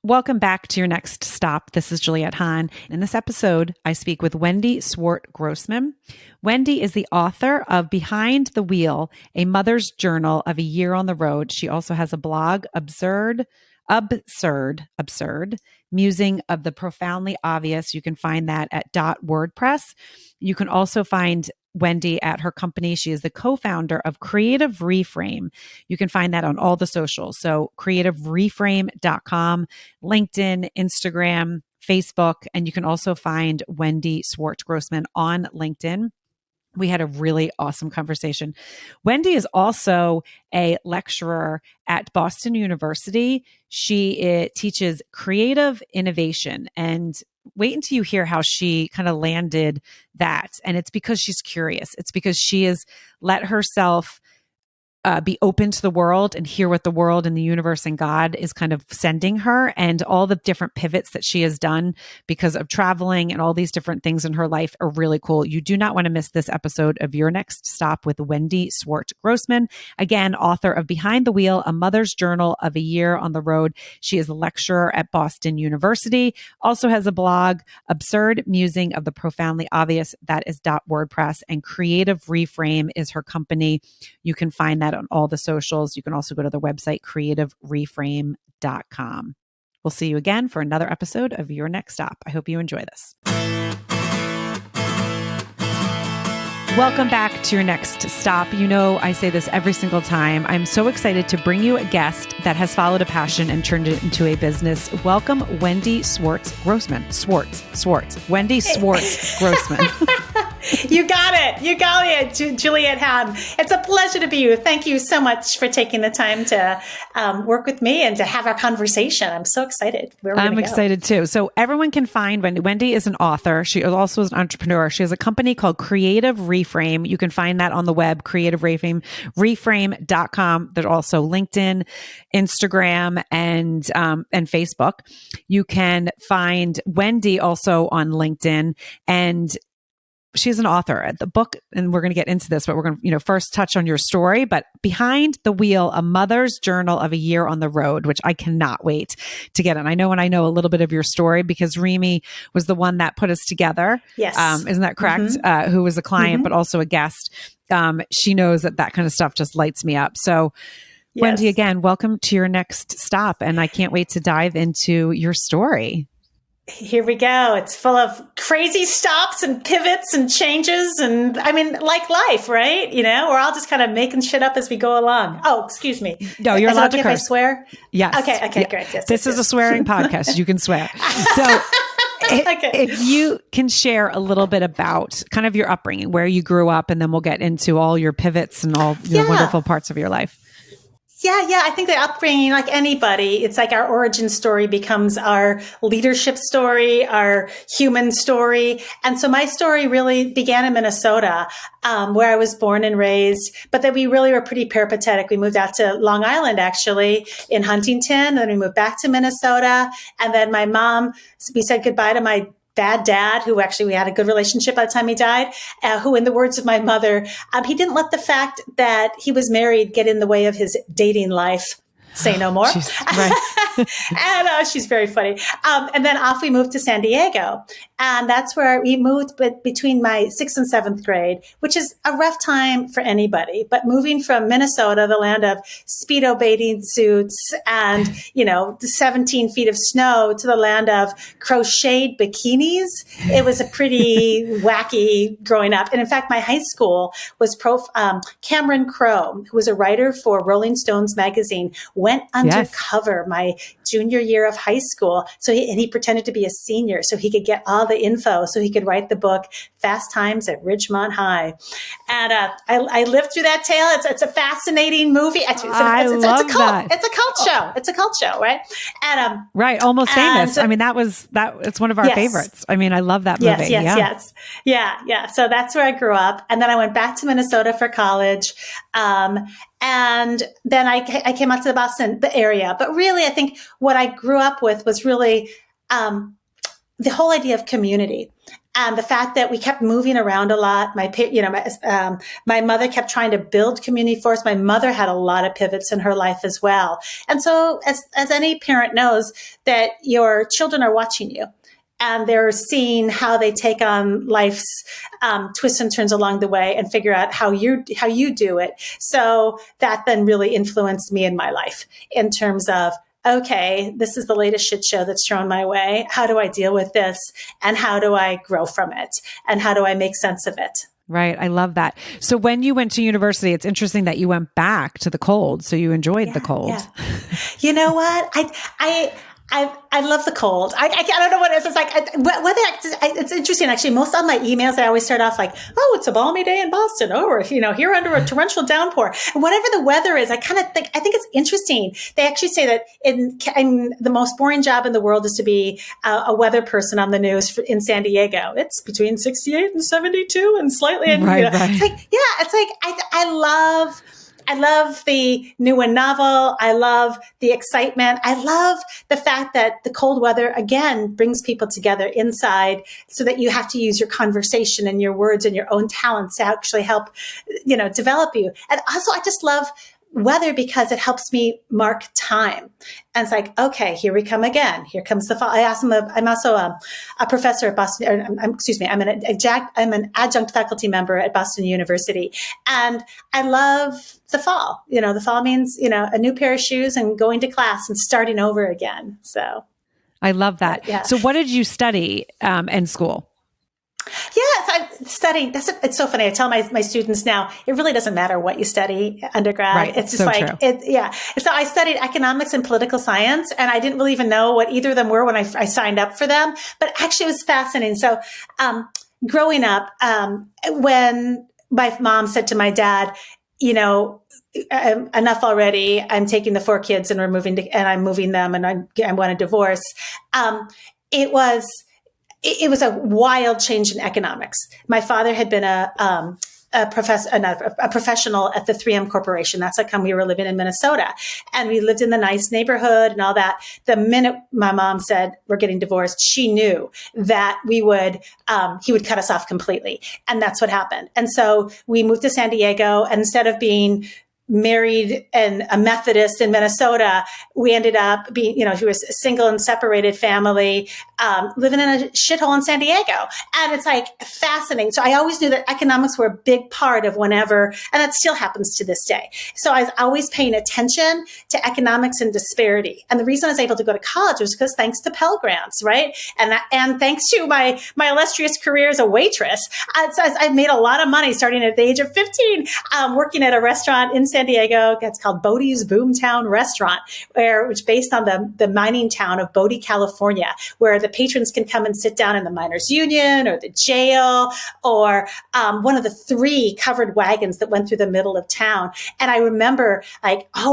Welcome back to Your Next Stop. This is Juliette Hahn. In this episode, I speak with Wendy Swart Grossman. Wendy is the author of Behind the Wheel, a mother's journal of a year on the road. She also has a blog, Absurd, Musing of the Profoundly Obvious. You can find that at .wordpress. You can also find Wendy at her company. She is the co-founder of Creative Reframe. You can find that on all the socials. So creativereframe.com, LinkedIn, Instagram, Facebook, and you can also find Wendy Swart Grossman on LinkedIn. We had a really awesome conversation. Wendy is also a lecturer at Boston University. She teaches creative innovation, and wait until you hear how she kind of landed that. And it's because she's curious. It's because she has let herself be open to the world and hear what the world and the universe and God is kind of sending her, and all the different pivots that she has done because of traveling and all these different things in her life are really cool. You do not want to miss this episode of Your Next Stop with Wendy Swart Grossman. Again, author of Behind the Wheel, a mother's journal of a year on the road. She is a lecturer at Boston University, also has a blog, Absurd, Musing of the Profoundly Obvious. That is .wordpress, and Creative Reframe is her company. You can find that on all the socials. You can also go to the website, creativereframe.com. We'll see you again for another episode of Your Next Stop. I hope you enjoy this. Welcome back to Your Next Stop. You know, I say this every single time. I'm so excited to bring you a guest that has followed a passion and turned it into a business. Welcome, Wendy Swart Grossman. Wendy Swart Grossman. You got it. You got it, Juliette Hahn. It's a pleasure to be you. Thank you so much for taking the time to work with me and to have our conversation. I'm so excited. I'm excited too. So everyone can find Wendy. Wendy is an author. She also is an entrepreneur. She has a company called Creative Reframe. You can find that on the web, Creative Reframe, reframe.com. There's also LinkedIn, Instagram, and Facebook. You can find Wendy also on LinkedIn, and she's an author at the book, and we're going to get into this, but we're going to, first touch on your story. But Behind the Wheel, a mother's journal of a year on the road, which I cannot wait to get in. I know a little bit of your story because Remy was the one that put us together. Yes. Isn't that correct? Mm-hmm. Who was a client, but also a guest. She knows that kind of stuff just lights me up. So yes. Wendy, again, welcome to Your Next Stop. And I can't wait to dive into your story. Here we go. It's full of crazy stops and pivots and changes. And I mean, like life, right? We're all just kind of making shit up as we go along. Oh, excuse me. No, you're allowed to curse. If I swear? Yes. Okay, great. Yes, this is a swearing podcast. You can swear. So if you can share a little bit about kind of your upbringing, where you grew up, and then we'll get into all your pivots and all your wonderful parts of your life. Yeah. I think the upbringing, like anybody, it's like our origin story becomes our leadership story, our human story. And so my story really began in Minnesota, where I was born and raised, but then we really were pretty peripatetic. We moved out to Long Island, actually, in Huntington, and then we moved back to Minnesota. And then my mom, we said goodbye to my bad dad, who actually we had a good relationship by the time he died, who, in the words of my mother, he didn't let the fact that he was married get in the way of his dating life. Say no more. Right. And she's very funny. And then off we moved to San Diego. And that's where we moved between my 6th and 7th grade, which is a rough time for anybody. But moving from Minnesota, the land of Speedo bathing suits and, 17 feet of snow, to the land of crocheted bikinis, it was a pretty wacky growing up. And in fact, my high school was Cameron Crowe, who was a writer for Rolling Stones magazine, went undercover my junior year of high school. So he pretended to be a senior so he could get all the info, so he could write the book Fast Times at Ridgemont High. And I lived through that tale. It's a fascinating movie. It's a cult show, right? And right, almost famous. I mean, it's one of our favorites. I mean, I love that movie. Yes. Yeah. So that's where I grew up, and then I went back to Minnesota for college. And then I came out to the area. But really, I think what I grew up with was really the whole idea of community. And the fact that we kept moving around a lot, my mother kept trying to build community for us. My mother had a lot of pivots in her life as well. And so as any parent knows, that your children are watching you. And they're seeing how they take on life's twists and turns along the way and figure out how you do it. So that then really influenced me in my life in terms of, okay, this is the latest shit show that's thrown my way. How do I deal with this? And how do I grow from it? And how do I make sense of it? Right. I love that. So when you went to university, it's interesting that you went back to the cold. So you enjoyed the cold. Yeah. You know what? I love the cold. I don't know what it is. It's like, it's interesting. Actually, most of my emails, I always start off like, oh, it's a balmy day in Boston. Oh, we're, here under a torrential downpour. And whatever the weather is, I think it's interesting. They actually say that in the most boring job in the world is to be a weather person on the news in San Diego. It's between 68 and 72 and slightly. And, right. It's like, I love the new and novel. I love the excitement. I love the fact that the cold weather, again, brings people together inside so that you have to use your conversation and your words and your own talents to actually help, develop you. And also, I just love weather because it helps me mark time. And it's like, okay, here we come again. Here comes the fall. I'm also a professor at Boston, I'm an adjunct faculty member at Boston University. And I love the fall. The fall means, a new pair of shoes and going to class and starting over again. So I love that. Yeah. So what did you study in school? Yes, I studied. It's so funny. I tell my students now, it really doesn't matter what you study undergrad. Right. It's just so true. So I studied economics and political science, and I didn't really even know what either of them were when I signed up for them. But actually, it was fascinating. So, growing up, when my mom said to my dad, enough already. I'm taking the 4 kids and I'm moving them, and I want a divorce. It was a wild change in economics. My father had been a professional at the 3M Corporation. That's how come we were living in Minnesota. And we lived in the nice neighborhood and all that. The minute my mom said, we're getting divorced, she knew that he would cut us off completely. And that's what happened. And so we moved to San Diego, and instead of being married and a Methodist in Minnesota, we ended up being, he was a single and separated family, living in a shithole in San Diego. And it's like fascinating. So I always knew that economics were a big part of whenever, and that still happens to this day. So I was always paying attention to economics and disparity. And the reason I was able to go to college was because thanks to Pell Grants, right? And thanks to my illustrious career as a waitress. So I've made a lot of money starting at the age of 15, working at a restaurant in San Diego. It's called Bodie's Boomtown Restaurant, which based on the mining town of Bodie, California, where the patrons can come and sit down in the miners' union or the jail or one of the 3 covered wagons that went through the middle of town. And I remember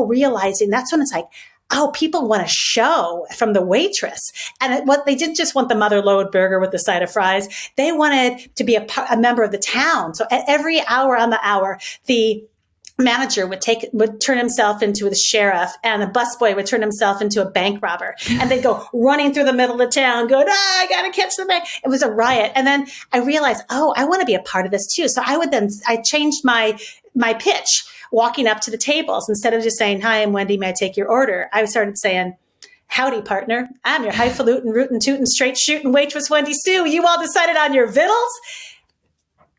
realizing that's when it's like, oh, people want a show from the waitress. And they didn't just want the mother load burger with the side of fries. They wanted to be a member of the town. So at every hour on the hour, the manager would turn himself into the sheriff, and the busboy would turn himself into a bank robber, and they'd go running through the middle of town going, I gotta catch the bank. It was a riot. And then I realized, I want to be a part of this too. So I changed my pitch walking up to the tables. Instead of just saying, hi, I'm Wendy, may I take your order? I started saying, howdy, partner. I'm your highfalutin, rootin', tootin', straight shootin' waitress, Wendy Sue. You all decided on your vittles?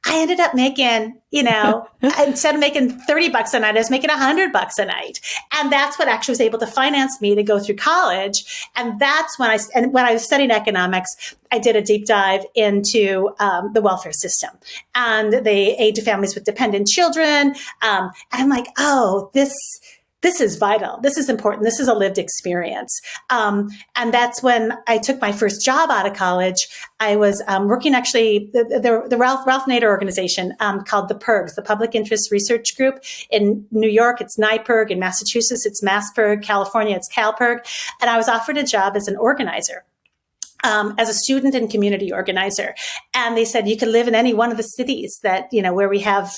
I ended up making, instead of making $30 a night, I was making $100 a night. And that's what actually was able to finance me to go through college. And that's when I was studying economics, I did a deep dive into the welfare system and the aid to families with dependent children. And I'm like, this is vital. This is important. This is a lived experience. And that's when I took my first job out of college. I was working actually the Ralph Nader organization called the PIRGs, the Public Interest Research Group. In New York, it's NYPIRG. In Massachusetts, it's MassPIRG. California, it's CalPIRG. And I was offered a job as an organizer. As a student and community organizer. And they said, you can live in any one of the cities that, where we have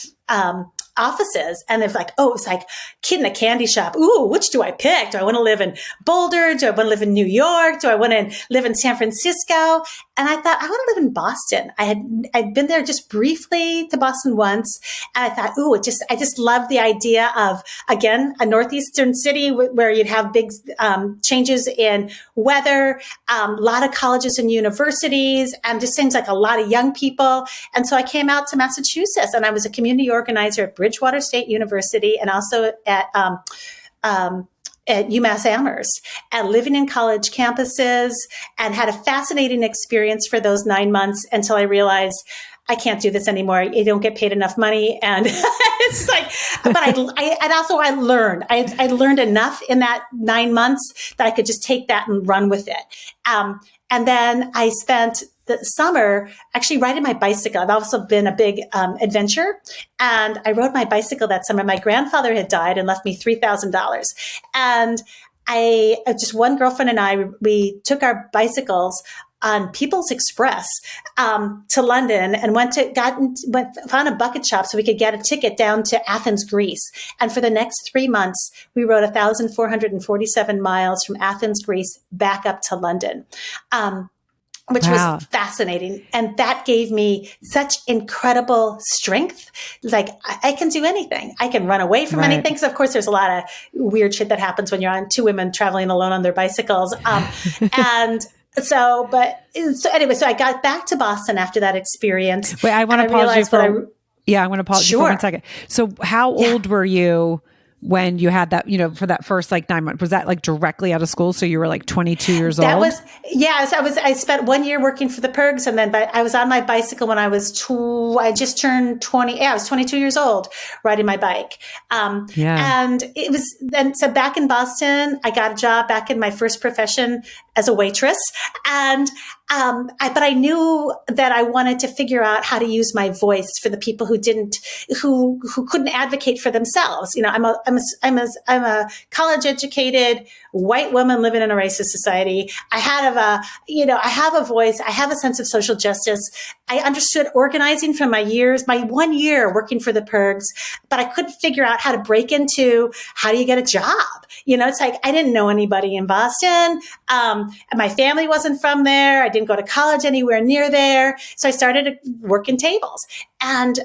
offices. And they're like, it's like kid in a candy shop. Ooh, which do I pick? Do I want to live in Boulder? Do I want to live in New York? Do I want to live in San Francisco? And I thought, I want to live in Boston. I'd been there just briefly to Boston once. And I thought, I just love the idea of, again, a northeastern city where you'd have big changes in weather, a lot of colleges and universities, and just seems like a lot of young people. And so I came out to Massachusetts, and I was a community organizer at Bridgewater State University and also at UMass Amherst, and living in college campuses, and had a fascinating experience for those 9 months until I realized I can't do this anymore. You don't get paid enough money. And it's like, but I learned. I learned enough in that 9 months that I could just take that and run with it. And then I spent the summer actually riding my bicycle. I've also been a big adventurer, and I rode my bicycle that summer. My grandfather had died and left me $3,000. And just one girlfriend and I, we took our bicycles on People's Express to London and found a bucket shop so we could get a ticket down to Athens, Greece. And for the next 3 months, we rode 1,447 miles from Athens, Greece, back up to London. Which was fascinating. And that gave me such incredible strength. Like, I can do anything. I can run away from anything. Because, of course, there's a lot of weird shit that happens when you're on two women traveling alone on their bicycles. So I got back to Boston after that experience. Wait, I want to pause you for, I want to pause you for 1 second. So how old were you when you had that, for that first 9 months? Was that directly out of school? So you were 22 years old? I spent 1 year working for the Pergs, and then I was on my bicycle when I just turned 20. Yeah, I was 22 years old riding my bike. And it was then, so back in Boston, I got a job back in my first profession as a waitress. And but I knew that I wanted to figure out how to use my voice for the people who couldn't advocate for themselves. I'm a college educated white woman living in a racist society. I have a voice. I have a sense of social justice. I understood organizing from my 1 year working for the Pergs, but I couldn't figure out how to break into how do you get a job? It's like, I didn't know anybody in Boston. And my family wasn't from there. I didn't go to college anywhere near there. So I started working tables. And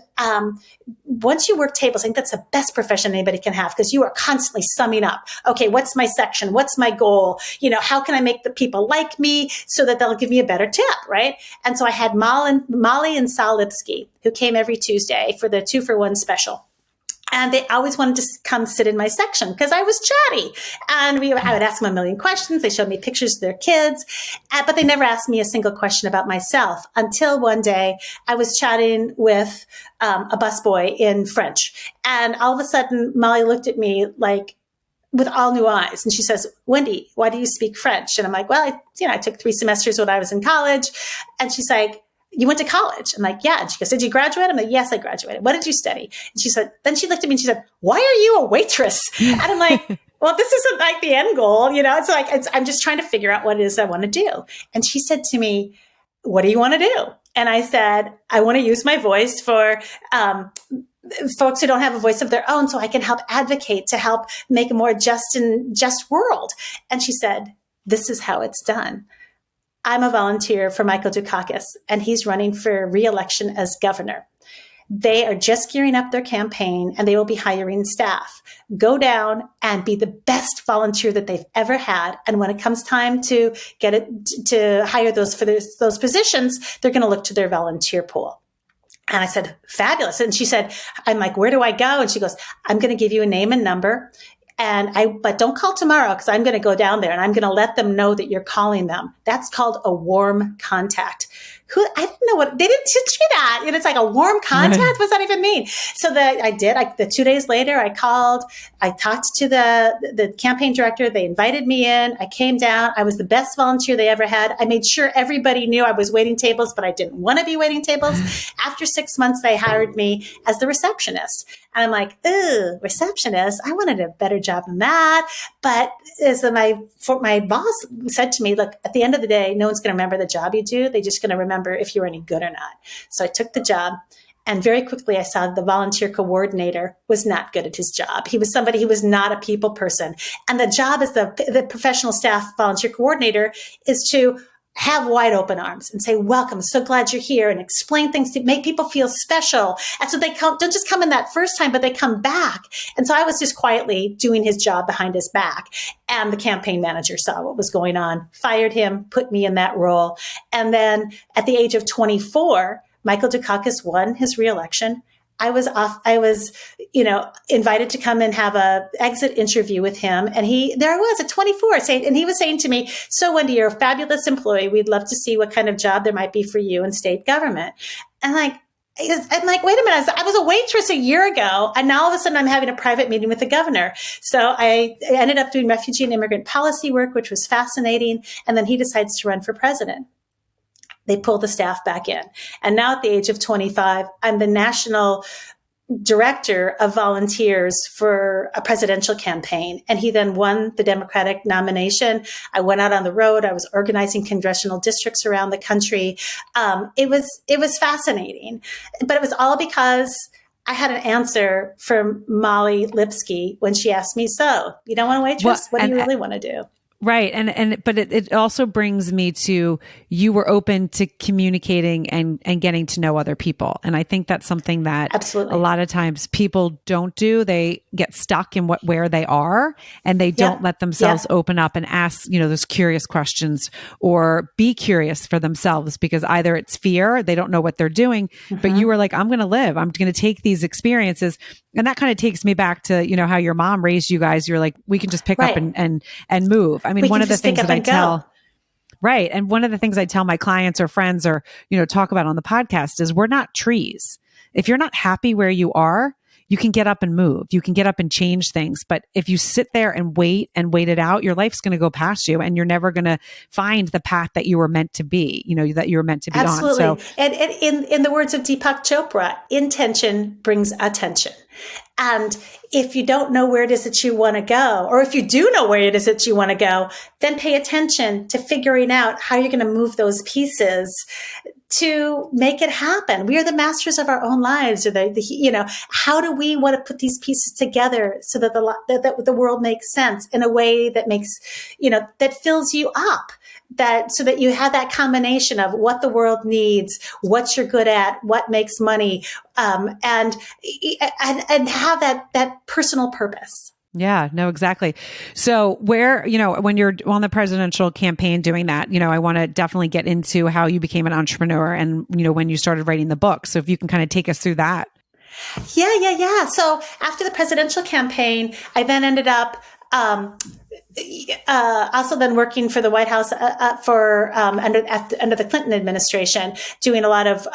once you work tables, I think that's the best profession anybody can have, because you are constantly summing up. Okay, what's my section? What's my goal? How can I make the people like me so that they'll give me a better tip, right? And so I had Molly and Sal Lipsky, who came every Tuesday for the 2-for-1 special. And they always wanted to come sit in my section because I was chatty. And I would ask them a million questions. They showed me pictures of their kids, but they never asked me a single question about myself until one day I was chatting with a busboy in French. And all of a sudden, Molly looked at me with all new eyes. And she says, "Wendy, why do you speak French?" And I'm like, well, I took 3 semesters when I was in college. And she's like, "You went to college?" I'm like, "Yeah." And she goes, "Did you graduate?" I'm like, "Yes, I graduated." "What did you study?" And then she looked at me and she said, "Why are you a waitress?" And I'm like, well, this isn't the end goal. I'm just trying to figure out what it is I want to do. And she said to me, "What do you want to do?" And I said, "I want to use my voice for, folks who don't have a voice of their own, so I can help advocate to help make a more just world." And she said, "This is how it's done. I'm a volunteer for Michael Dukakis, and he's running for re-election as governor. They are just gearing up their campaign, and they will be hiring staff. Go down and be the best volunteer that they've ever had. And when it comes time to hire those positions, they're going to look to their volunteer pool." And I said, "Fabulous." And she said, I'm like, "Where do I go?" And she goes, "I'm going to give you a name and number. But don't call tomorrow, because I'm going to go down there and I'm going to let them know that you're calling them. That's called a warm contact." I didn't know they didn't teach me that. It's like a warm contact. Right. What does that even mean? So I did. The 2 days later, I called. I talked to the campaign director. They invited me in. I came down. I was the best volunteer they ever had. I made sure everybody knew I was waiting tables, but I didn't want to be waiting tables. After 6 months, they hired me as the receptionist. And I'm like, "Ooh, receptionist. I wanted a better job than that." But as my boss said to me, "Look, at the end of the day, no one's going to remember the job you do. They're just going to remember if you're any good or not." So I took the job. And very quickly, I saw the volunteer coordinator was not good at his job. He was somebody who was not a people person. And the job as the professional staff volunteer coordinator is to have wide open arms and say, welcome, so glad you're here, and explain things to make people feel special. And so they don't just come in that first time, but they come back. And so I was just quietly doing his job behind his back. And the campaign manager saw what was going on, fired him, put me in that role. And then at the age of 24, Michael Dukakis won his reelection. I was invited to come and have a exit interview with him. And there I was at 24 and he was saying to me, so Wendy, you're a fabulous employee. We'd love to see what kind of job there might be for you in state government. And I'm like, wait a minute. I was a waitress a year ago, and now all of a sudden I'm having a private meeting with the governor. So I ended up doing refugee and immigrant policy work, which was fascinating. And then he decides to run for president. They pull the staff back in. And now at the age of 25, I'm the national director of volunteers for a presidential campaign. And he then won the Democratic nomination. I went out on the road. I was organizing congressional districts around the country. It was fascinating, but it was all because I had an answer from Molly Lipsky when she asked me, so you don't want a waitress? What do you really want to do? Right. But it also brings me to, you were open to communicating and getting to know other people. And I think that's something that Absolutely. a lot of times people don't do. They get stuck in where they are, and they don't let themselves open up and ask, those curious questions, or be curious for themselves, because either it's fear, they don't know what they're doing, but you were like, I'm going to live, I'm going to take these experiences. And that kind of takes me back to, how your mom raised you guys. You're like, we can just pick up and move. I mean, one of the things that I tell, right. And one of the things I tell my clients or friends or, talk about on the podcast is, we're not trees. If you're not happy where you are, you can get up and move. You can get up and change things. But if you sit there and wait it out, your life's going to go past you, and you're never going to find the path that you were meant to be, that you were meant to be Absolutely. on. So, and in the words of Deepak Chopra, intention brings attention. And if you don't know where it is that you want to go, or if you do know where it is that you want to go, then pay attention to figuring out how you're going to move those pieces to make it happen. We are the masters of our own lives. Or how do we want to put these pieces together so that the world makes sense in a way that makes, that fills you up, so that you have that combination of what the world needs, what you're good at, what makes money, and have that personal purpose. Yeah, no, exactly. So when you're on the presidential campaign doing that, I want to definitely get into how you became an entrepreneur and, when you started writing the book. So if you can kind of take us through that. Yeah. So after the presidential campaign, I then ended up also then working for the White House under the Clinton administration, doing a lot of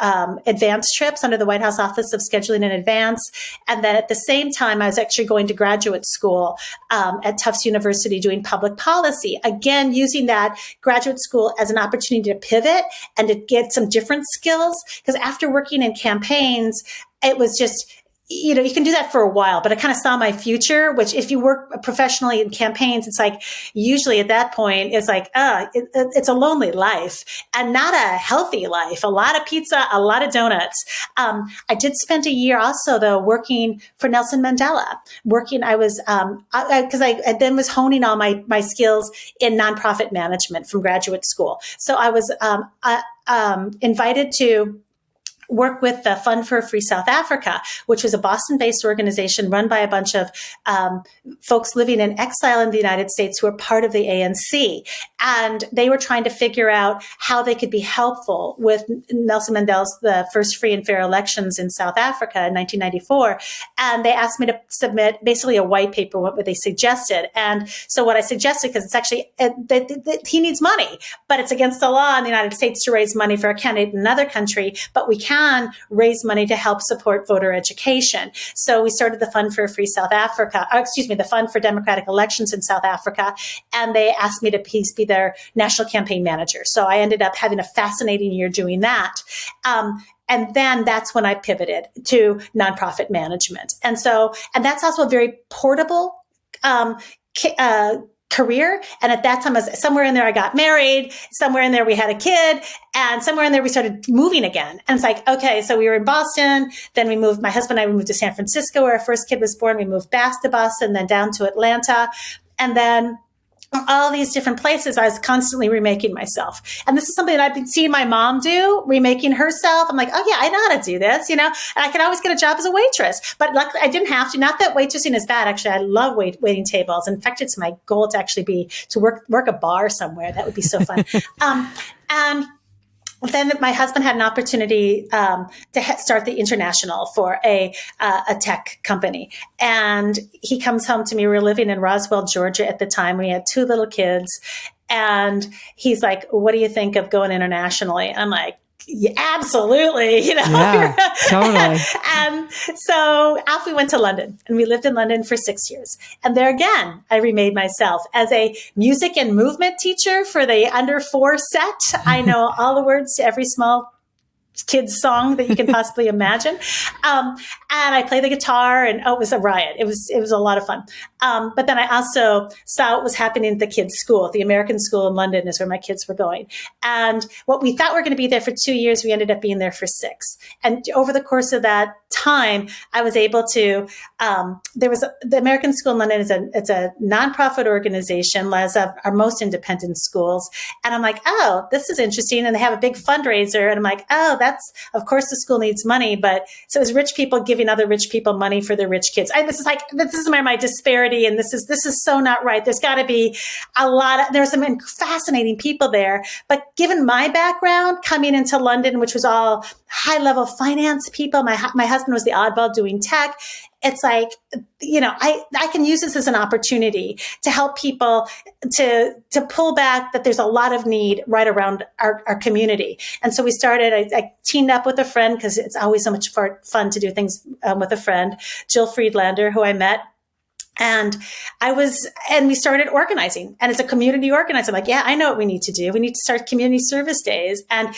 advance trips under the White House Office of Scheduling in Advance. And then at the same time, I was actually going to graduate school at Tufts University doing public policy. Again, using that graduate school as an opportunity to pivot and to get some different skills. Because after working in campaigns, it was just, you can do that for a while, but I kind of saw my future, which if you work professionally in campaigns, it's like, usually at that point, it's like, it's a lonely life and not a healthy life. A lot of pizza, a lot of donuts. I did spend a year also though, working for Nelson Mandela. Because I then was honing all my skills in nonprofit management from graduate school. So I was, invited to work with the Fund for a Free South Africa, which was a Boston-based organization run by a bunch of folks living in exile in the United States who were part of the ANC. And they were trying to figure out how they could be helpful with Nelson Mandela's the first free and fair elections in South Africa in 1994. And they asked me to submit basically a white paper, what they suggested. And so what I suggested, because it's actually, he needs money, but it's against the law in the United States to raise money for a candidate in another country, but we can raise money to help support voter education. So we started the Fund for a Free South Africa, the Fund for Democratic Elections in South Africa, and they asked me to be their national campaign manager. So I ended up having a fascinating year doing that. And then that's when I pivoted to nonprofit management. And that's also a very portable career. And at that time, somewhere in there, I got married, somewhere in there, we had a kid, and somewhere in there, we started moving again. And it's like, okay, so we were in Boston, then my husband and I, we moved to San Francisco, where our first kid was born. We moved back to Boston, then down to Atlanta. And then all these different places, I was constantly remaking myself. And this is something that I've been seeing my mom do, remaking herself. I'm like, oh yeah, I know how to do this, and I could always get a job as a waitress, but luckily I didn't have to. Not that waitressing is bad. Actually, I love waiting tables. In fact, it's my goal to actually be to work a bar somewhere. That would be so fun. And then my husband had an opportunity to start the International for a tech company. And he comes home to me. We were living in Roswell, Georgia at the time. We had 2 little kids. And he's like, what do you think of going internationally? I'm like, yeah, absolutely. Yeah, totally. And so off we went to London, and we lived in London for 6 years. And there again, I remade myself as a music and movement teacher for the under 4 set. I know all the words to every small kids song that you can possibly imagine. And I played the guitar, and it was a riot. It was a lot of fun. But then I also saw what was happening at the kids' school. The American school in London is where my kids were going. And what we thought we were going to be there for 2 years, we ended up being there for 6. And over the course of that time, I was able to, the American School in London it's a nonprofit organization, as our most independent schools. And I'm like, oh, this is interesting. And they have a big fundraiser. And I'm like, oh, of course the school needs money, but so it's rich people giving other rich people money for their rich kids. This is where my disparity, and this is so not right. There's got to be there's some fascinating people there, but given my background coming into London, which was all high level finance people, my husband was the oddball doing tech. It's like, I can use this as an opportunity to help people to pull back that there's a lot of need right around our community. And so we started, I teamed up with a friend, because it's always so much fun to do things with a friend, Jill Friedlander, who I met. And we started organizing, and as a community organizer, I'm like, yeah, I know what we need to do. We need to start community service days. And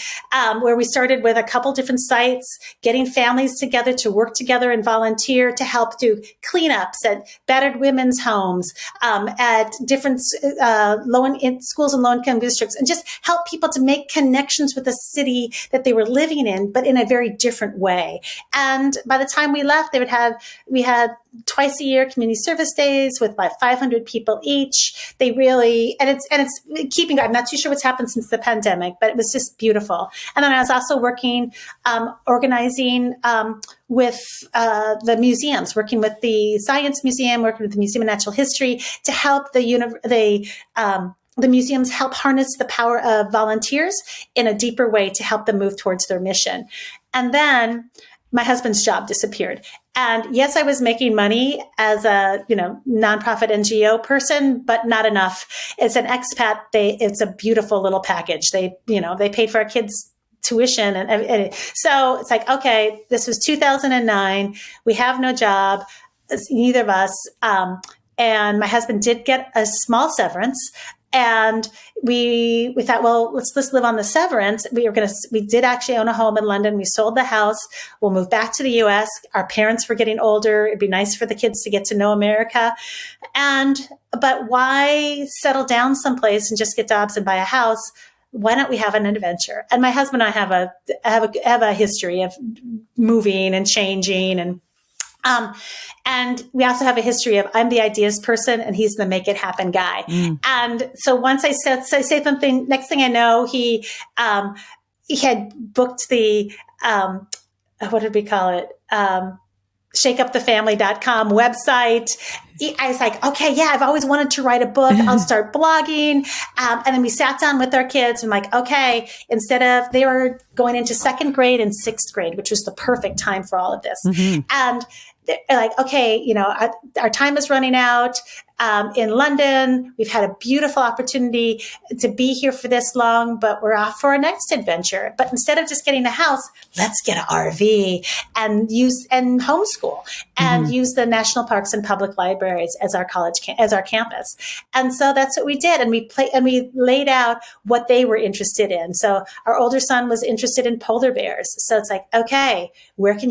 where we started with a couple different sites, getting families together to work together and volunteer to help do cleanups at battered women's homes, at different schools and low-income districts, and just help people to make connections with the city that they were living in, but in a very different way. And by the time we left, we had twice a year community service days with about 500 people each. They really, and it's keeping going. I'm not too sure what's happened since the pandemic, but it was just beautiful. And then I was also working, organizing, with the museums, working with the Science Museum, working with the Museum of Natural History to help the museums help harness the power of volunteers in a deeper way to help them move towards their mission. And then my husband's job disappeared. And yes, I was making money as a, nonprofit NGO person, but not enough. As an expat, it's a beautiful little package. They paid for our kids' tuition. And so it's like, okay, this was 2009. We have no job, neither of us. And my husband did get a small severance. And we thought, well, let's live on the severance. We did actually own a home in London. We sold the house. We'll move back to the US. Our parents were getting older. It'd be nice for the kids to get to know America. But why settle down someplace and just get jobs and buy a house? Why don't we have an adventure? And my husband and I have a history of moving and changing, and we also have a history of I'm the ideas person and he's the make it happen guy. And so once I say something, next thing I know, he had booked the, what did we call it? shakeupthefamily.com website. I was like, okay, yeah, I've always wanted to write a book. I'll start blogging. And then we sat down with our kids and like, okay, they were going into 2nd grade and 6th grade, which was the perfect time for all of this. And they're like, okay, our time is running out. In London, we've had a beautiful opportunity to be here for this long, but we're off for our next adventure. But instead of just getting a house, let's get an RV and homeschool and use the national parks and public libraries as our as our campus. And so that's what we did. And we laid out what they were interested in. So our older son was interested in polar bears. So it's like, okay, where can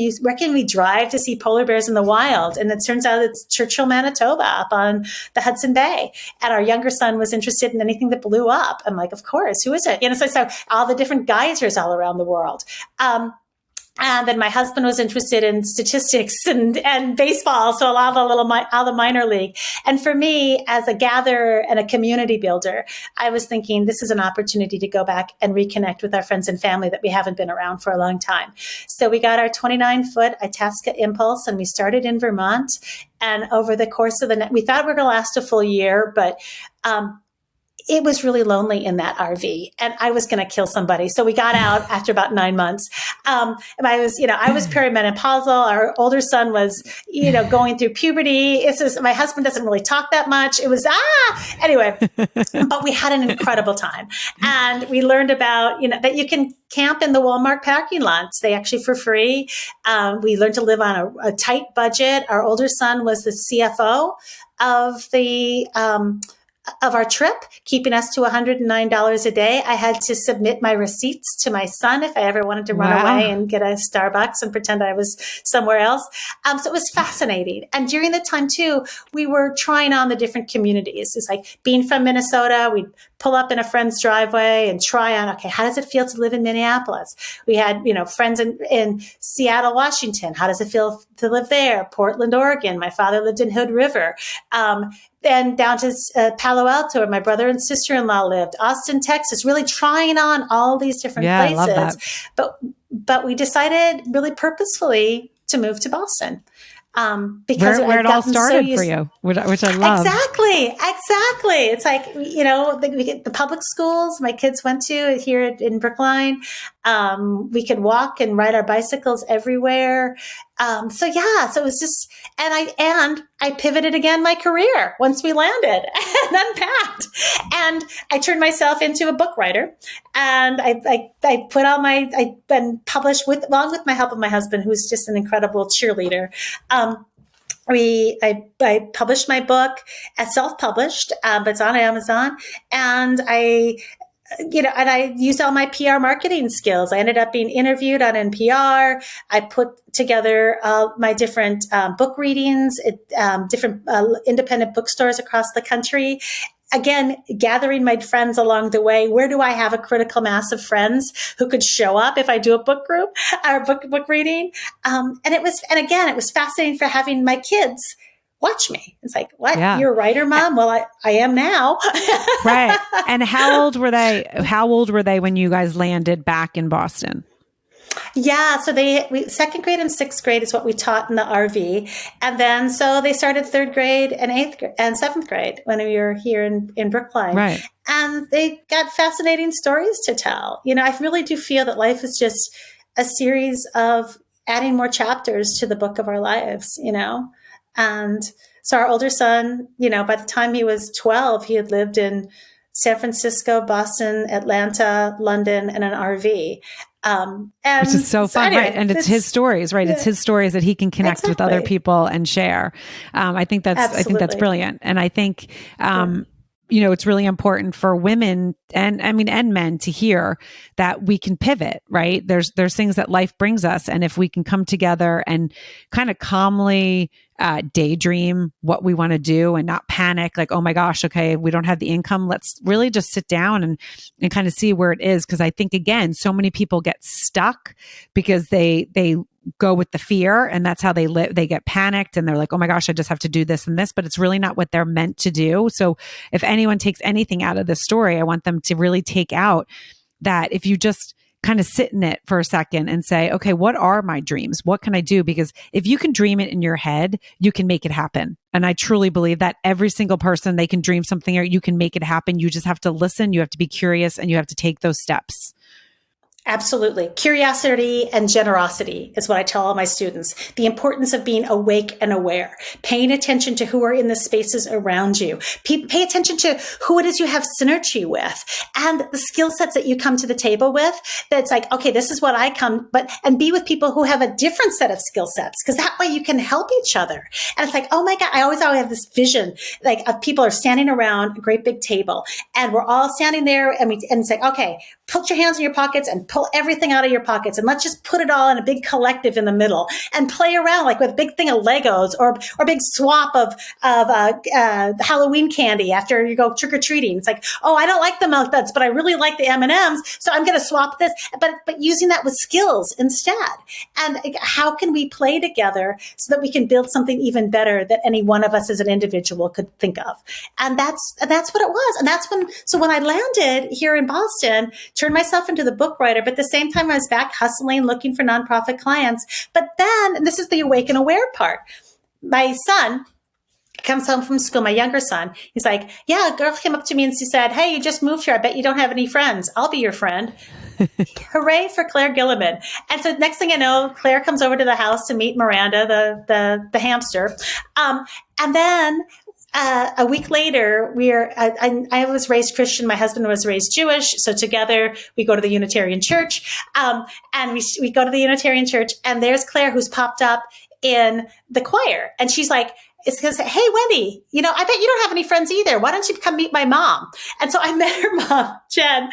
we drive to see polar bears in the wild? And it turns out it's Churchill, Manitoba, up on the Hudson Bay. And our younger son was interested in anything that blew up. I'm like, of course, who is it? So all the different geysers all around the world. And then my husband was interested in statistics and baseball, so a lot of all the minor league. And for me, as a gatherer and a community builder, I was thinking this is an opportunity to go back and reconnect with our friends and family that we haven't been around for a long time. So we got our 29-foot Itasca Impulse, and we started in Vermont. And over the course of we thought we were going to last a full year, but it was really lonely in that RV, and I was going to kill somebody. So we got out after about 9 months. And I was perimenopausal. Our older son was, going through puberty. My husband doesn't really talk that much. It was, anyway, but we had an incredible time. And we learned about, that you can camp in the Walmart parking lots. They actually for free. We learned to live on a tight budget. Our older son was the CFO of our trip, keeping us to $109 a day. I had to submit my receipts to my son if I ever wanted to run away and get a Starbucks and pretend I was somewhere else. So it was fascinating. And during the time too, we were trying on the different communities. It's like being from Minnesota, we'd pull up in a friend's driveway and try on, okay, how does it feel to live in Minneapolis? We had, friends in Seattle, Washington. How does it feel to live there? Portland, Oregon. My father lived in Hood River. Then down to Palo Alto, where my brother and sister-in-law lived. Austin, Texas, really trying on all these different places. I love that. But we decided really purposefully to move to Boston. Because where it all started for you, which I love. Exactly. It's like, we get the public schools my kids went to here in Brookline. We could walk and ride our bicycles everywhere. So it was just, and I pivoted again my career once we landed and unpacked, and I turned myself into a book writer, and I put all I've been published along with my help of my husband, who's just an incredible cheerleader. I published my book as self-published, but it's on Amazon, and I used all my PR marketing skills. I ended up being interviewed on NPR. I put together my different book readings at different independent bookstores across the country. Again, gathering my friends along the way. Where do I have a critical mass of friends who could show up if I do a book group or book reading? And it was fascinating for having my kids watch me. It's like, what? Yeah. You're a writer, Mom? Well, I am now. Right. And how old were they? How old were they when you guys landed back in Boston? Yeah. So second grade and sixth grade is what we taught in the RV. And then, so they started third grade and seventh grade when we were here in Brookline. Right. And they got fascinating stories to tell. I really do feel that life is just a series of adding more chapters to the book of our lives, And so our older son, by the time he was 12, he had lived in San Francisco, Boston, Atlanta, London, and an RV. Which is so fun, anyway, right? And it's his stories, right? Yeah. It's his stories that he can connect with other people and share. I think that's brilliant. And I think, it's really important for women and men to hear that we can pivot, right? There's things that life brings us. And if we can come together and kind of calmly daydream what we want to do and not panic, like, oh my gosh, okay, we don't have the income. Let's really just sit down and kind of see where it is. Because I think, again, so many people get stuck because they go with the fear, and that's how they live. They get panicked and they're like, oh my gosh, I just have to do this and this, but it's really not what they're meant to do. So if anyone takes anything out of this story, I want them to really take out that if you just kind of sit in it for a second and say, okay, what are my dreams? What can I do? Because if you can dream it in your head, you can make it happen. And I truly believe that every single person, they can dream something or you can make it happen. You just have to listen. You have to be curious and you have to take those steps. Absolutely. Curiosity and generosity is what I tell all my students. The importance of being awake and aware, paying attention to who are in the spaces around you. Pay attention to who it is you have synergy with and the skill sets that you come to the table with. That's like, okay, this is what I and be with people who have a different set of skill sets, because that way you can help each other. And it's like, oh my God, I always have this vision, like of people are standing around a great big table and we're all standing there and it's like, okay, put your hands in your pockets and pull pull everything out of your pockets and let's just put it all in a big collective in the middle and play around like with a big thing of Legos or a big swap of Halloween candy after you go trick or treating. It's like, oh, I don't like the milk duds, but I really like the M&Ms, so I'm going to swap this. But using that with skills instead. And how can we play together so that we can build something even better that any one of us as an individual could think of? And that's what it was. And that's when I landed here in Boston, turned myself into the book writer, but at the same time I was back hustling, looking for nonprofit clients. But then, and this is the awake and aware part, my son comes home from school, my younger son, he's like, yeah, a girl came up to me and she said, hey, you just moved here. I bet you don't have any friends. I'll be your friend. Hooray for Claire Gilliman. And so next thing I know, Claire comes over to the house to meet Miranda, the hamster. And then a week later, I was raised Christian. My husband was raised Jewish. So together we go to the Unitarian Church. And we go to the Unitarian Church, and there's Claire, who's popped up in the choir. And she's like, it's because, hey, Wendy, I bet you don't have any friends either. Why don't you come meet my mom? And so I met her mom, Jen,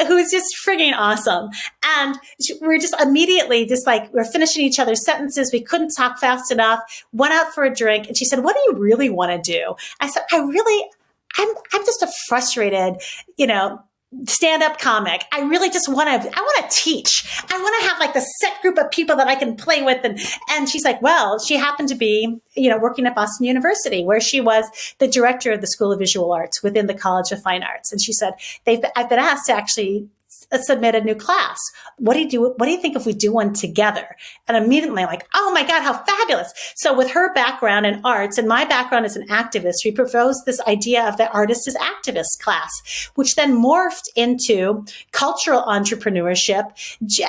who's just frigging awesome. And we're just immediately just like, we're finishing each other's sentences. We couldn't talk fast enough, went out for a drink. And she said, what do you really want to do? I said, I'm just a frustrated, stand-up comic. I really just I want to teach. I want to have like the set group of people that I can play with. And she's like, well, she happened to be, working at Boston University, where she was the director of the School of Visual Arts within the College of Fine Arts. And she said, I've been asked to actually submit a new class. What do you think if we do one together? And immediately I'm like, oh my God, how fabulous. So with her background in arts and my background as an activist, we proposed this idea of the artist as activist class, which then morphed into cultural entrepreneurship,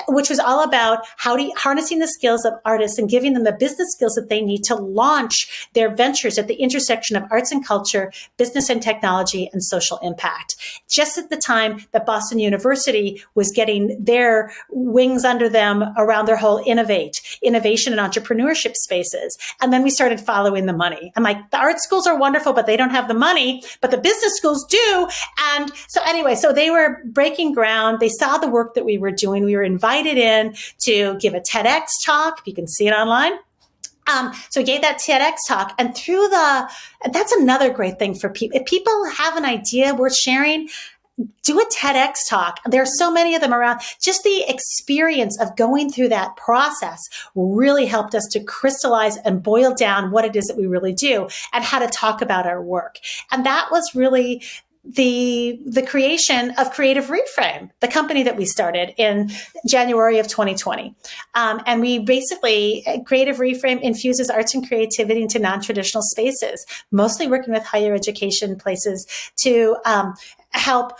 which was all about harnessing the skills of artists and giving them the business skills that they need to launch their ventures at the intersection of arts and culture, business and technology, and social impact. Just at the time that Boston University was getting their wings under them around their whole innovation and entrepreneurship spaces. And then we started following the money. I'm like, the art schools are wonderful, but they don't have the money, but the business schools do. And so anyway, so they were breaking ground. They saw the work that we were doing. We were invited in to give a TEDx talk. You can see it online. So we gave that TEDx talk, and that's another great thing for people. If people have an idea worth sharing, do a TEDx talk. There are so many of them around. Just the experience of going through that process really helped us to crystallize and boil down what it is that we really do and how to talk about our work. And that was really the creation of Creative Reframe, the company that we started in January of 2020. And we basically, Creative Reframe infuses arts and creativity into non-traditional spaces, mostly working with higher education places to help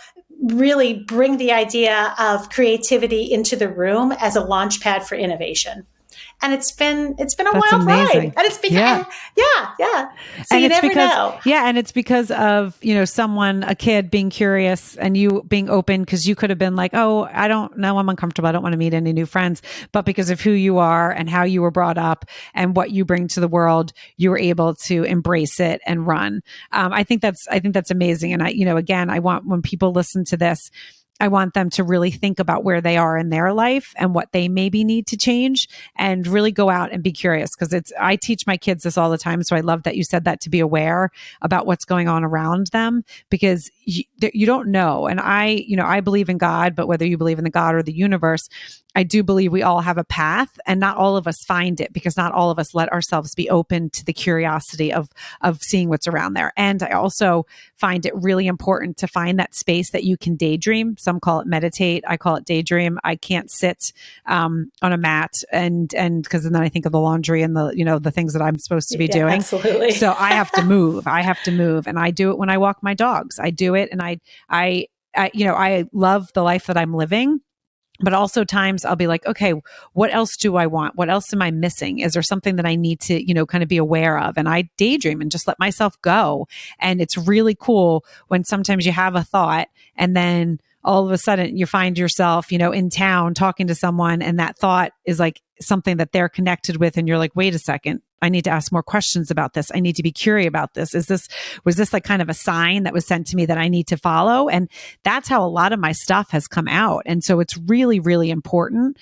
really bring the idea of creativity into the as a launch pad for innovation. And it's been a wild ride. And it's been, yeah. So you never know. Yeah. And it's because of, a kid being curious and you being open, because you could have been like, oh, I don't know, I'm uncomfortable, I don't want to meet any new friends. But because of who you are and how you were brought up and what you bring to the world, you were able to embrace it and run. I think that's amazing. And I want, when people listen to this, I want them to really think about where they are in their life and what they maybe need to change, and really go out and be curious. Because I teach my kids this all the time. So I love that you said that, to be aware about what's going on around them, because you don't know. And I believe in God, but whether you believe in the God or the universe, I do believe we all have a path, and not all of us find it, because not all of us let ourselves be open to the curiosity of seeing what's around there. And I also find it really important to find that space that you can daydream. Some call it meditate. I call it daydream. I can't sit on a mat and because then I think of the laundry and the things that I'm supposed to be doing. Absolutely. So I have to move. And I do it when I walk my dogs. I do it, and I love the life that I'm living. But also times I'll be like, okay, what else do I want? What else am I missing? Is there something that I need to, kind of be aware of? And I daydream and just let myself go. And it's really cool when sometimes you have a thought and then all of a sudden you find yourself, in town talking to someone, and that thought is like something that they're connected with. And you're like, wait a second, I need to ask more questions about this. I need to be curious about this. Was this like kind of a sign that was sent to me that I need to follow? And that's how a lot of my stuff has come out. And so it's really, really important,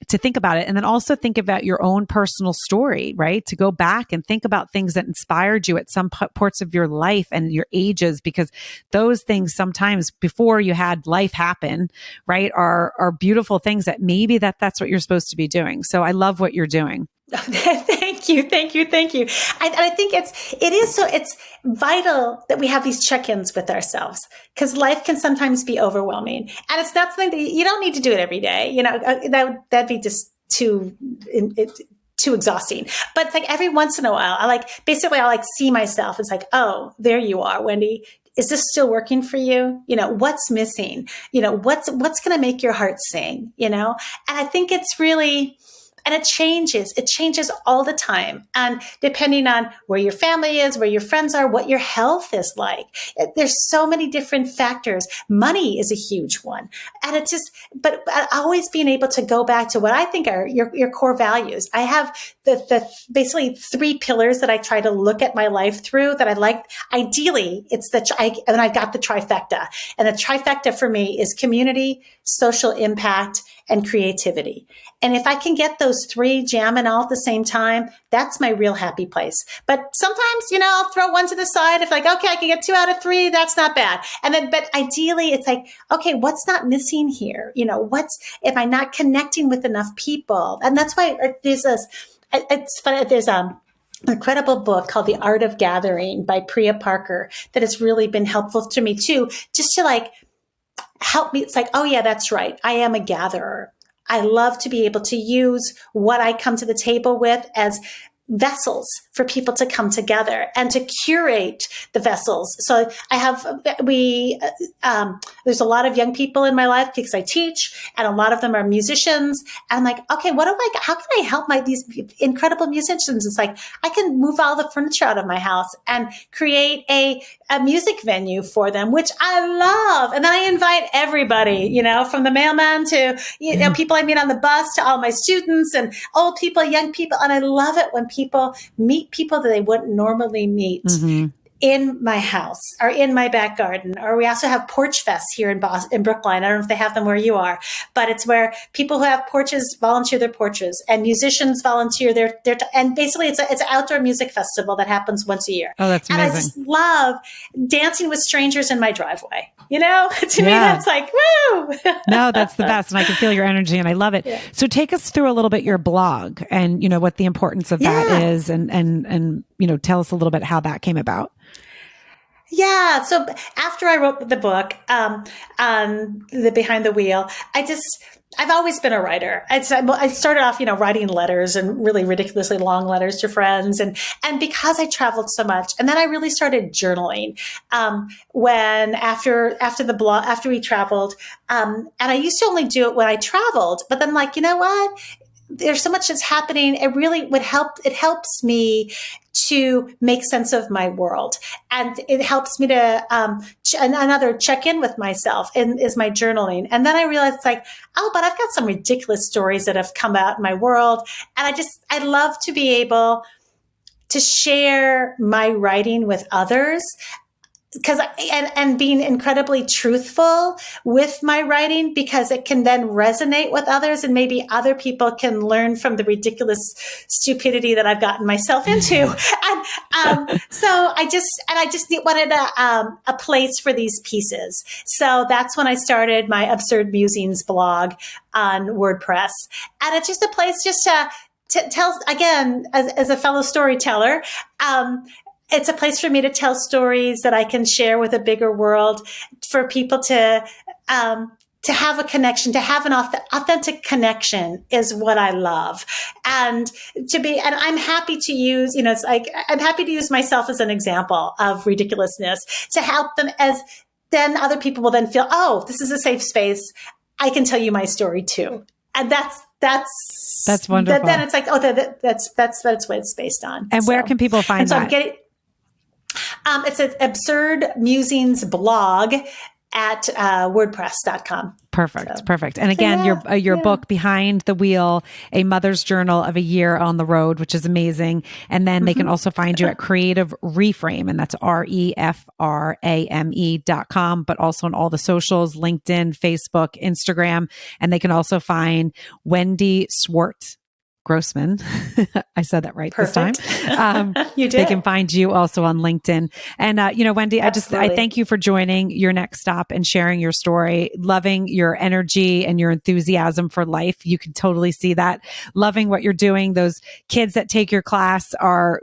to think about it. And then also think about your own personal story, right? To go back and think about things that inspired you at some parts of your life and your ages, because those things sometimes before you had life happen, right, are beautiful things that maybe that's what you're supposed to be doing. So I love what you're doing. Thank you. I think it's vital that we have these check-ins with ourselves, because life can sometimes be overwhelming, and it's not something that you don't need to do it every day. That'd be just too exhausting. But it's like every once in a while, I see myself. It's like, oh, there you are, Wendy. Is this still working for you? What's missing? What's going to make your heart sing? And I think it's really. And it changes all the time. And depending on where your family is, where your friends are, what your health is like, there's so many different factors. Money is a huge one. And but always being able to go back to what I think are your core values. I have the basically 3 pillars that I try to look at my life through that I like. Ideally, it's and I've got the trifecta. And the trifecta for me is community, social impact, and creativity. And if I can get those 3 jamming all at the same time, that's my real happy place. But sometimes, I'll throw one to the side. If okay, I can get 2 out of 3, that's not bad. But ideally it's like, okay, what's not missing here? Am I not connecting with enough people? And that's why it's funny. There's an incredible book called The Art of Gathering by Priya Parker that has really been helpful to me too, just to help me. It's like, oh yeah, that's right. I am a gatherer. I love to be able to use what I come to the table with as vessels for people to come together and to curate the vessels. So there's a lot of young people in my life because I teach, and a lot of them are musicians. And I'm like, okay, how can I help these incredible musicians? It's like, I can move all the furniture out of my house and create a music venue for them, which I love. And then I invite everybody, from the mailman to, people I meet on the bus to all my students and old people, young people. And I love it when people meet people that they wouldn't normally meet in my house or in my back garden. Or we also have porch fests here in Brookline. I don't know if they have them where you are, but it's where people who have porches volunteer their porches, and musicians volunteer their and basically it's an outdoor music festival that happens once a year. Oh, that's amazing. And I just love dancing with strangers in my driveway. To me, that's like, woo! No, that's the best. And I can feel your energy and I love it. Yeah. So take us through a little bit your blog and, what the importance of that is and, tell us a little bit how that came about. Yeah. So after I wrote the book, on the Behind the Wheel, I've always been a writer. I started off, writing letters and really ridiculously long letters to friends. And because I traveled so much, and then I really started journaling, when after we traveled, and I used to only do it when I traveled, but then you know what? There's so much that's happening. It helps me to make sense of my world. And it helps me to, another check in with myself is my journaling. And then I realized but I've got some ridiculous stories that have come out in my world. And I love to be able to share my writing with others. And being incredibly truthful with my writing, because it can then resonate with others, and maybe other people can learn from the ridiculous stupidity that I've gotten myself into. And so I just wanted a place for these pieces. So that's when I started my Absurd Musings blog on WordPress, and it's just a place just to tell, again, as a fellow storyteller. It's a place for me to tell stories that I can share with a bigger world, for people to have a connection, to have an authentic connection is what I love. And I'm happy to use, I'm happy to use myself as an example of ridiculousness to help them, as then other people will then feel, oh, this is a safe space. I can tell you my story too. And that's wonderful. Then it's like, oh, that's what it's based on. And where can people find that? It's an Absurd Musings blog at wordpress.com. Perfect. Perfect. And again, your book, Behind the Wheel, A Mother's Journal of a Year on the Road, which is amazing. And then they can also find you at Creative Reframe, and that's REFRAME.com, but also on all the socials, LinkedIn, Facebook, Instagram. And they can also find Wendy Swart Grossman. I said that right Perfect. this time. You did. They can find you also on LinkedIn. And, Wendy, Absolutely. I thank you for joining Your Next Stop and sharing your story, loving your energy and your enthusiasm for life. You can totally see that. Loving what you're doing. Those kids that take your class are,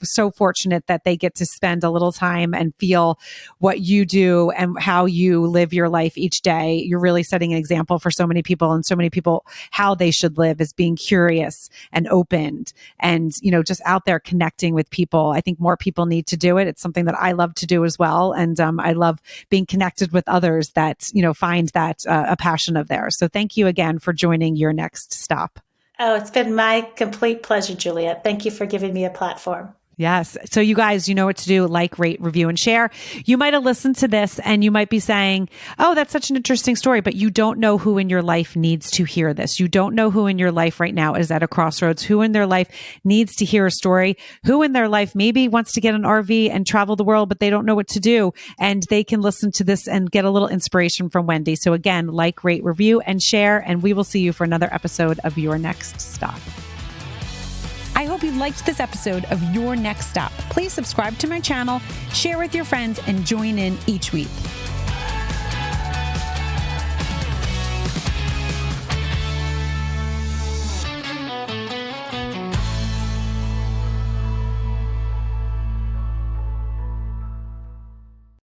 so fortunate that they get to spend a little time and feel what you do and how you live your life each day. You're really setting an example for so many people, and so many people how they should live is being curious and opened and, just out there connecting with people. I think more people need to do it. It's something that I love to do as well. And I love being connected with others that, find that a passion of theirs. So thank you again for joining Your Next Stop. Oh, it's been my complete pleasure, Juliet. Thank you for giving me a platform. Yes. So you guys, you know what to do. Like, rate, review, and share. You might have listened to this and you might be saying, oh, that's such an interesting story, but you don't know who in your life needs to hear this. You don't know who in your life right now is at a crossroads, who in their life needs to hear a story, who in their life maybe wants to get an RV and travel the world, but they don't know what to do. And they can listen to this and get a little inspiration from Wendy. So again, like, rate, review, and share. And we will see you for another episode of Your Next Stop. I hope you liked this episode of Your Next Stop. Please subscribe to my channel, share with your friends, and join in each week.